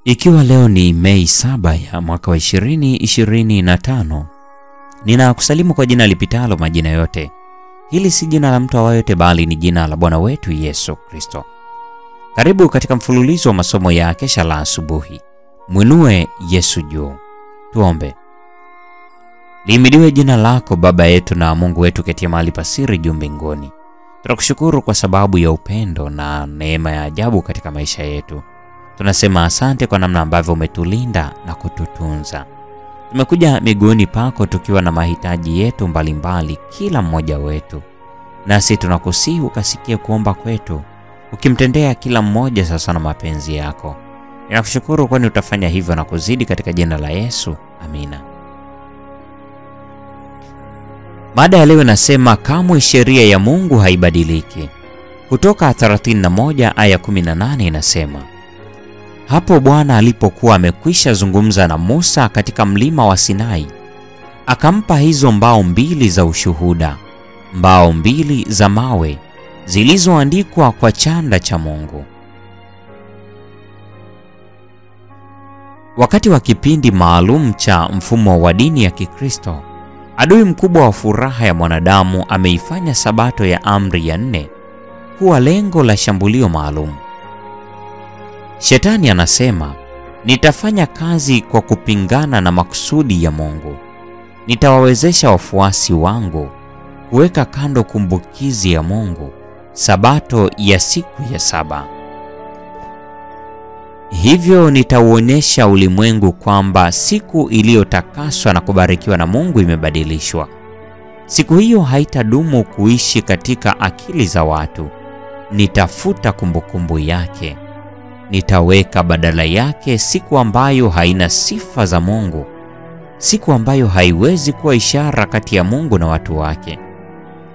Ikiwa leo ni Mei 7 ya mwaka wa 2025, ninakusalimu kwa jina lipitalo majina yote. Hili si jina la mtu awaye yote, bali ni jina la Bwana wetu Yesu Kristo. Karibu katika mfululizo wa masomo ya kesha la asubuhi. Mwinue Yesu juu. Tuombe. Lihimidiwe jina lako Baba yetu na Mungu wetu ketia mahali pasiri juu mbinguni. Tunakushukuru kwa sababu ya upendo na neema ya ajabu katika maisha yetu. Tunasema asante kwa namna ambavyo umetulinda na kututunza. Tumekuja miguuni pako tukiwa na mahitaji yetu mbalimbali kila mmoja wetu. Nasi tunakusihi ukasikie kuomba kwetu, ukimtendea kila mmoja sasa na mapenzi yako. Ninakushukuru kwani utafanya hivyo na kuzidi katika jina la Yesu. Amina. Mada ya leo nasema kamwe sheria ya Mungu haibadiliki. Kutoka 31 aya 18 inasema: Hapo Bwana alipokuwa amekwisha zungumza na Musa katika mlima wa Sinai, akampa hizo mbao mbili za ushuhuda, mbao mbili za mawe zilizoandikwa kwa chanda cha Mungu. Wakati wa kipindi maalum cha mfumo wa dini ya Kikristo, adui mkubwa wa furaha ya mwanadamu ameifanya Sabato ya amri ya 4 kuwa lengo la shambulio maalum. Shetani anasema, nitafanya kazi kwa kupingana na makusudi ya Mungu. Nitawawezesha wafuasi wangu kuweka kando kumbukizi ya Mungu, Sabato ya siku ya 7. Hivyo nitauonyesha ulimwengu kwamba siku iliyotakaswa na kubarikiwa na Mungu imebadilishwa. Siku hiyo haitadumu kuishi katika akili za watu. Nitafuta kumbukumbu yake. Nitaweka badala yake siku ambayo haina sifa za Mungu, siku ambayo haiwezi kuwa ishara kati ya Mungu na watu wake.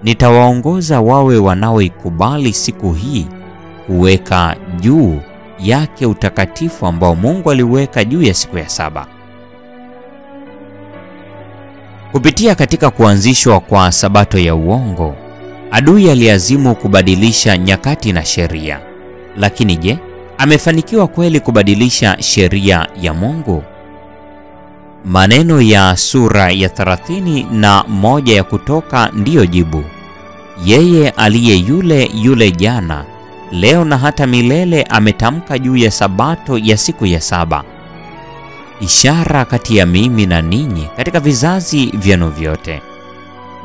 Nitawaongoza wawe wanaoikubali siku hii, kuweka juu yake utakatifu ambao Mungu aliweka juu ya siku ya 7. Kupitia katika kuanzishwa kwa Sabato ya uongo, adui aliazimu kubadilisha nyakati na sheria. Lakini je, amefanikiwa kweli kubadilisha sheria ya Mungu? Maneno ya sura ya 31 ya Kutoka ndiyo jibu. Yeye aliye yule jana, leo na hata milele ametamka juu ya Sabato ya siku ya 7. Ishara kati ya mimi na ninyi katika vizazi vyenu vyote.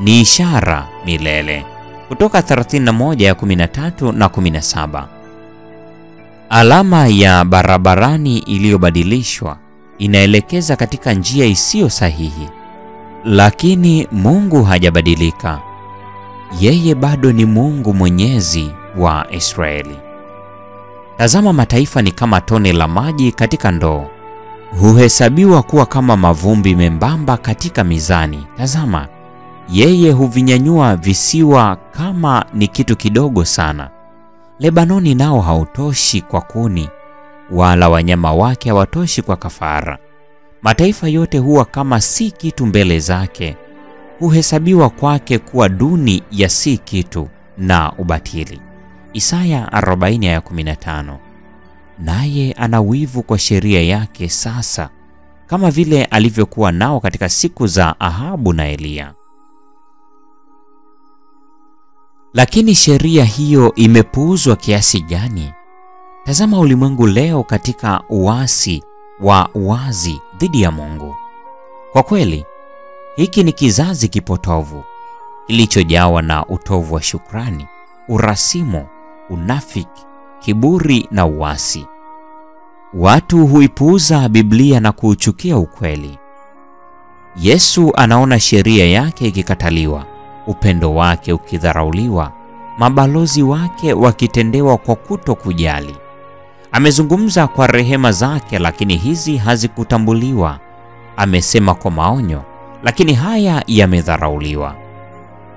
Ni ishara milele. Kutoka 31 ya 13 na 17. Alama ya barabarani iliyobadilishwa inaelekeza katika njia isiyo sahihi. Lakini Mungu hajabadilika. Yeye bado ni Mungu Mwenyezi wa Israeli. Tazama, mataifa ni kama tone la maji katika ndoo. Huhesabiwa kuwa kama mavumbi membamba katika mizani. Tazama, yeye huvinyanyua visiwa kama ni kitu kidogo sana. Lebanoni nao hautoshi kwa kuni, wala wanyama wake hawatoshi kwa kafara. Mataifa yote huwa kama si kitu mbele zake. Huhesabiwa kwake kuwa duni ya si kitu na ubatili. Isaya 40:15. Naye ana wivu kwa sheria yake sasa, kama vile alivyokuwa nao katika siku za Ahabu na Eliya. Lakini sheria hiyo imepuuzwa kiasi gani? Tazama ulimwengu leo katika uasi wa wazi dhidi ya Mungu. Kwa kweli, hiki ni kizazi kipotovu kilichojawa na utovu wa shukrani, urasimu, unafiki, kiburi na uasi. Watu huipuuza Biblia na kuuchukia ukweli. Yesu anaona sheria yake ikikataliwa, upendo wake ukidharauliwa, mabalozi wake wakitendewa kwa kutokujali. Amezungumza kwa rehema zake, lakini hizi hazikutambuliwa. Amesema kwa maonyo, lakini haya yamedharauliwa.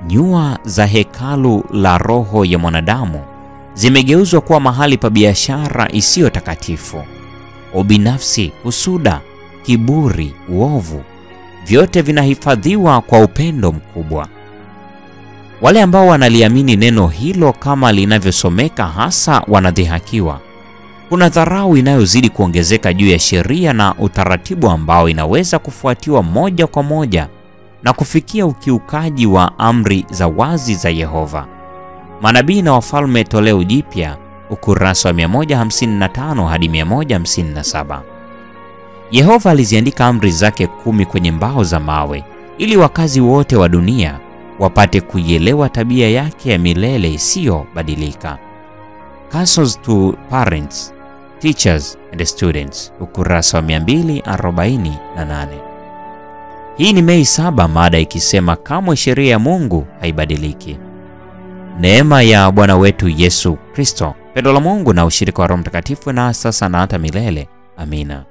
Nyua za hekalu la roho ya mwanadamu zimegeuzwa kuwa mahali pa biashara isiyo takatifu. Ubinafsi, husuda, kiburi, uovu, vyote vinahifadhiwa kwa upendo mkubwa. Wale ambao wanaliamini neno hilo kama linavyosomeka hasa wanadhihakiwa. Kuna dharau inayozidi kuongezeka juu ya sheria na utaratibu ambao inaweza kufuatiwa moja kwa moja na kufikia ukiukaji wa amri za wazi za Yehova. Manabii na Wafalme toleo jipya, ukurasa wa 155 hadi 157. Yehova aliziandika amri zake 10 kwenye mbao za mawe ili wakazi wote wa dunia wapate kuielewa tabia yake ya milele isiyobadilika. Castles to Parents, Teachers and Students, ukurasa wa 248. Hii ni Mei 7, mada ikisema kamwe sheria ya Mungu haibadiliki. Neema ya Bwana wetu Yesu Kristo, pendo la Mungu na ushirika wa Roho Mtakatifu na sasa na hata milele. Amina.